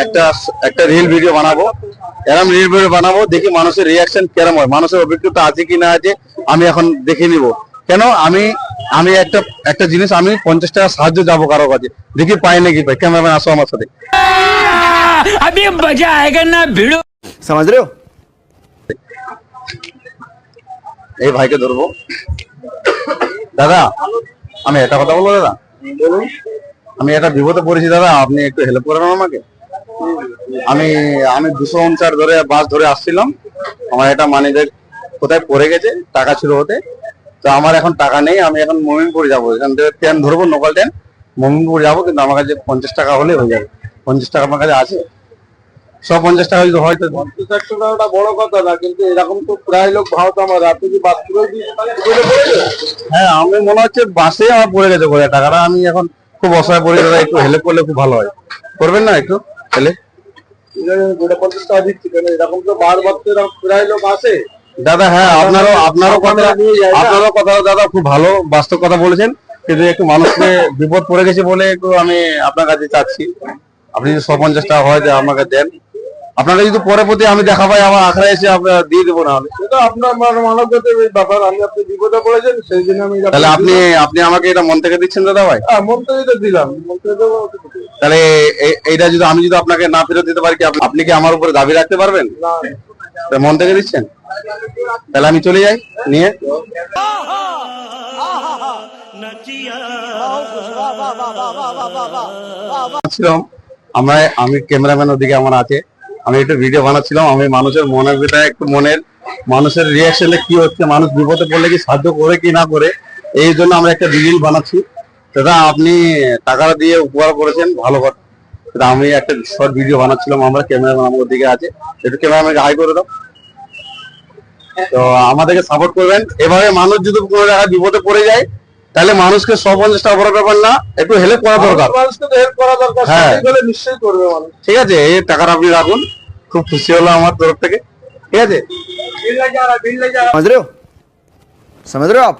একটা একটা reel video বানাবো, এরকম রিল ভিডিও বানাবো, দেখি মানুষের রিয়াকশন কেরম হয়, মানুষের অভিজ্ঞতা আছে কি না আছে আমি এখন দেখে নিব। কেন আমি আমি একটা একটা জিনিস আমি 50 টাকা সাহায্য যাবো কারো কাছে, দেখি পাই নাকি পাই। ক্যামেরাম্যান আসো আমার সাথে। अभी मजा आएगा ना भिड़ो, समझ रहे हो? এই ভাইকে ধরবো। দাদা আমি একটা কথা বলবো দাদা, আমি একটা বিপদে পড়েছি দাদা, আপনি একটু হেল্প করবেন আমাকে। আমি আমি 259 ধরে বাস ধরে আসছিলাম, আমার একটা মানিব্যাগ কোথায় পড়ে গেছে, টাকা ছিল হতে, তো আমার এখন টাকা নেই। আমি এখন মোমিনপুর যাবো, এখান থেকে ট্রেন ধরবো, লোকাল ট্রেন মোমিনপুর যাবো, কিন্তু আমার কাছে 50 টাকা হলে হয়ে যাবে। 50 টাকা আমার কাছে আছে? 150 টাকা যদি হয়তো। 50 টাকাটা বড় কথা না, কিন্তু এরকম তো প্রায় লোক ভাবতো আমার আপনি কি বাস করে হ্যাঁ আমি মনে হচ্ছে বাসে আমার পড়ে গেছে বলে টাকাটা, আমি এখন খুব অসহায় পড়ে দাদা, একটু হেল্প করলে খুব ভালো হয়। করবেন না একটু হেলে? 50 টাকা দিচ্ছি কেন, এরকম তো বারবার তো এরকম প্রায় লোক আসে দাদা হ্যাঁ আপনারও কথা দাদা খুব ভালো, বাস্তব কথা বলেছেন, কিন্তু একটু মানুষকে বিপদ পড়ে গেছে বলে একটু আমি আপনার কাছে চাচ্ছি, আপনি যদি 150 টাকা হয় যে আমাকে দেন। আপনাকে যদি পরে প্রতি আমি দেখা পাই আমার আখড়া এসে আপনার দিয়ে দেবো, না হলে সেটা আপনার মানবতার ব্যাপার। আমি আপনি বিপদে পড়েছেন সেই জন্য আমি তাহলে আপনি আমাকে এটা মন থেকে দিচ্ছেন দাদা ভাই? মন থেকে তো দিলাম, মন থেকে দেবো। তাহলে এইটা যদি আমি যদি আপনাকে না ফেরত দিতে পারি, কি আপনি কি আমার উপরে দাবি রাখতে পারবেন? না মন থেকে দিচ্ছেন? তাহলে আমি চলে যাই নিয়ে। আমি ক্যামেরাম্যান ওদিকে আমার আছে, আমি একটু ভিডিও বানাচ্ছিলাম, আমি মানুষের মনের ভিতরে একটু মানুষের রিয়াকশনে কি হচ্ছে, মানুষ বিপদে পড়লে কি সাহায্য করে কি না করে, এই জন্য আমরা একটা রিল বানাচ্ছি। দাদা আপনি টাকা দিয়ে উপকার করেছেন, ভালো কথা। আমি একটা শর্ট ভিডিও বানাচ্ছিলাম, আমরা ক্যামেরাম্যান আমার ওদিকে আছে, একটু ক্যামেরাম্যানকে হাই করে দাও। তো আমাদেরকে সাপোর্ট করবেন এভাবে। মানুষ যদি কোনো জায়গায় বিপদে পড়ে যায়, তাহলে মানুষকে 150 টাকা বড় ব্যাপার না, একটু হেল্প করা দরকার। মানুষকে তো হেল্প করা দরকার, হ্যাঁ নিশ্চয়ই করবে মানুষ। ঠিক আছে, এই টাকাটা আপনি রাখুন, খুব খুশি হলো আমার তরফ থেকে। ঠিক আছে, समझ रहे हो? समझ रहे हो आप?